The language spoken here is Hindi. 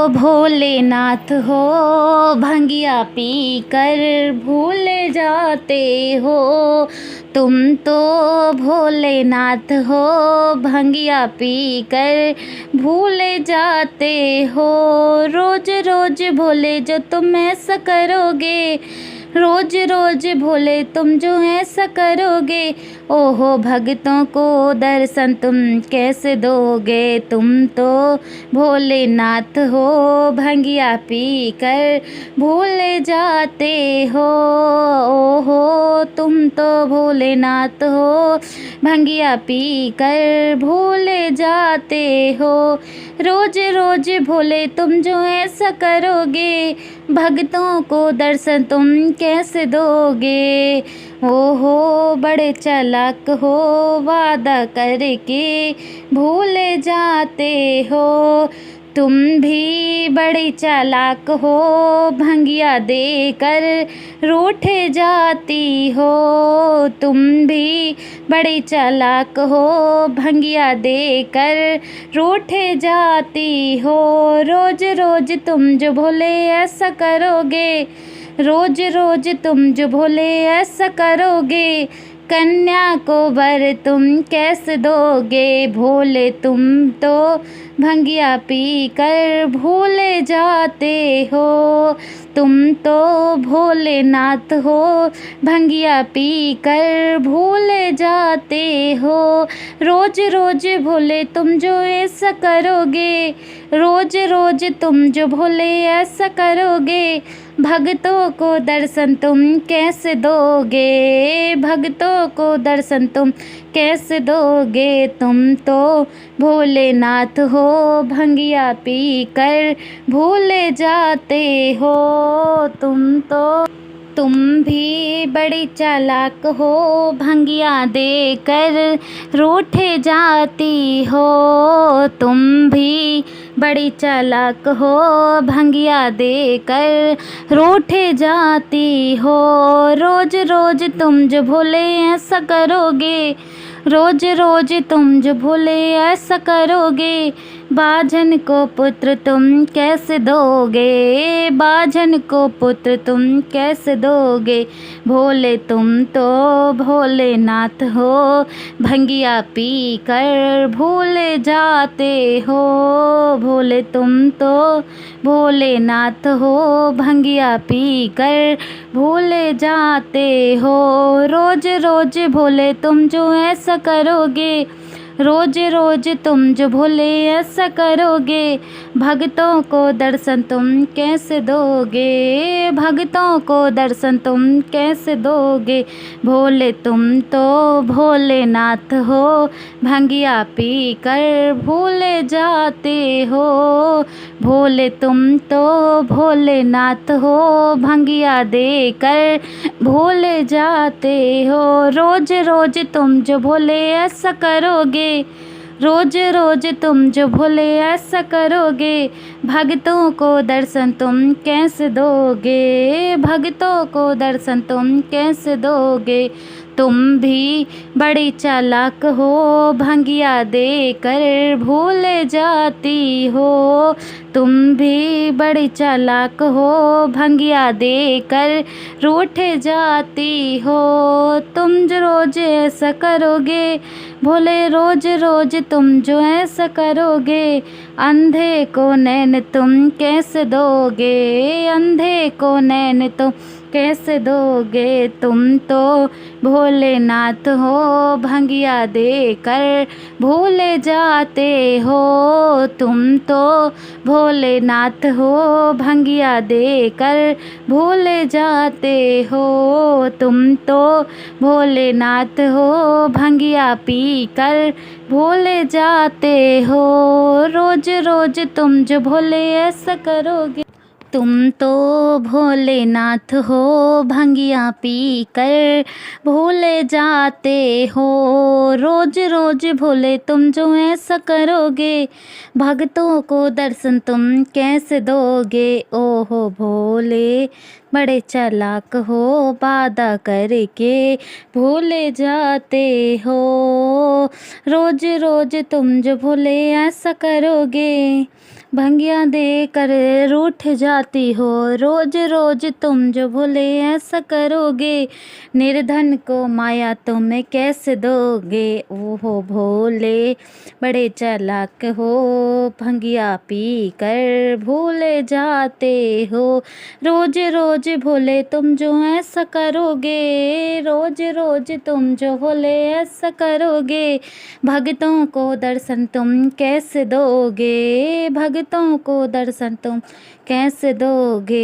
भोलेनाथ हो, भंगिया पी कर भूल जाते हो। तुम तो भोलेनाथ हो, भंगिया पी कर भूल जाते हो। रोज रोज भोले जो तुम ऐसा करोगे, रोज रोज भोले तुम जो ऐसा करोगे, ओहो भक्तों को दर्शन तुम कैसे दोगे। तुम तो भोलेनाथ हो, भंगिया पी कर भूल जाते हो। ओहो तुम तो भोलेनाथ हो, भंगिया पी कर भूल जाते हो। रोज रोज भोले तुम जो ऐसा करोगे, भक्तों को दर्शन तुम कैसे दोगे। ओहो बड़े चालाक हो, वादा करके भूल जाते हो। तुम भी बड़ी चालाक हो, भंगिया देकर रूठ जाती हो। तुम भी बड़ी चालाक हो, भंगिया देकर रूठ जाती हो। रोज रोज तुम जो भोले ऐसा करोगे, रोज रोज तुम जो भोले ऐसा करोगे, कन्या को वर तुम कैसे दोगे। भोले तुम तो भंगिया पी कर भूल जाते हो। तुम तो भोलेनाथ हो, भंगिया पी कर भूल जाते हो। रोज रोज भोले तुम जो ऐसा करोगे, रोज रोज तुम जो भोले ऐसा करोगे, भक्तों को दर्शन तुम कैसे दोगे। भक्तों को दर्शन तुम कैसे दोगे। तुम तो भोलेनाथ हो, भंगिया पी कर भूल जाते हो। तुम भी बड़ी चालाक हो, भंगिया देकर रूठ जाती हो। तुम भी बड़ी चालाक हो, भंगिया देकर रूठ जाती हो। रोज रोज तुम जो भोले ऐसा करोगे, रोज रोज तुम जो भोले ऐसा करोगे, बाझन को पुत्र तुम कैसे दोगे। बाझन को पुत्र तुम कैसे दोगे। भोले तुम तो भोलेनाथ हो, भंगिया पी कर भूल जाते हो। भोले तुम तो भोलेनाथ हो, भंगिया पी कर भूल जाते हो। रोज रोज भोले तुम जो ऐसा करोगे, रोज रोज तुम जो भोले ऐसा करोगे, भक्तों को दर्शन तुम कैसे दोगे। भक्तों को दर्शन तुम कैसे दोगे। भोले तुम तो भोलेनाथ हो, भंगिया पी कर भूल जाते हो। भोले तुम तो भोलेनाथ हो, भंगिया देकर भूल जाते हो। रोज रोज तुम जो भोले ऐसा करोगे, रोज रोज तुम जो भोले ऐसा करोगे, भक्तों को दर्शन तुम कैसे दोगे। भक्तों को दर्शन तुम कैसे दोगे। तुम भी बड़ी चालाक हो, भंगिया देकर भूल जाती हो। तुम भी बड़ी चालाक हो, भंगिया देकर रूठ जाती हो। तुम जो रोज ऐसा करोगे, भोले रोज रोज तुम जो ऐसा करोगे, अंधे को नैन तुम कैसे दोगे। अंधे को नैन तुम कैसे दोगे। तुम तो भोलेनाथ हो, भंगिया देकर भूल जाते हो। तुम तो भोलेनाथ हो, भंगिया देकर भूल जाते हो। तुम तो भोलेनाथ हो, भंगिया पी कर भूल जाते हो। रोज रोज तुम जो भोले ऐसा करोगे, तुम तो भोलेनाथ हो, भंगिया पी कर भूल जाते हो। रोज रोज भोले तुम जो ऐसा करोगे, भक्तों को दर्शन तुम कैसे दोगे। ओहो भोले बड़े चालाक हो, वादा करके भूल जाते हो। रोज रोज तुम जो भोले ऐसा करोगे, भंगिया देकर रूठ जाती हो, रोज रोज तुम जो भोले ऐसा करोगे, निर्धन को माया तुम कैसे दोगे। ओहो भोले बड़े चालाक हो, भंगिया पी कर भूले जाते हो, रोज रोज भोले तुम जो ऐसा करोगे, रोज रोज तुम जो भोले ऐसा करोगे, भक्तों को दर्शन तुम कैसे दोगे, भक्तों को दर्शन तुम कैसे दोगे।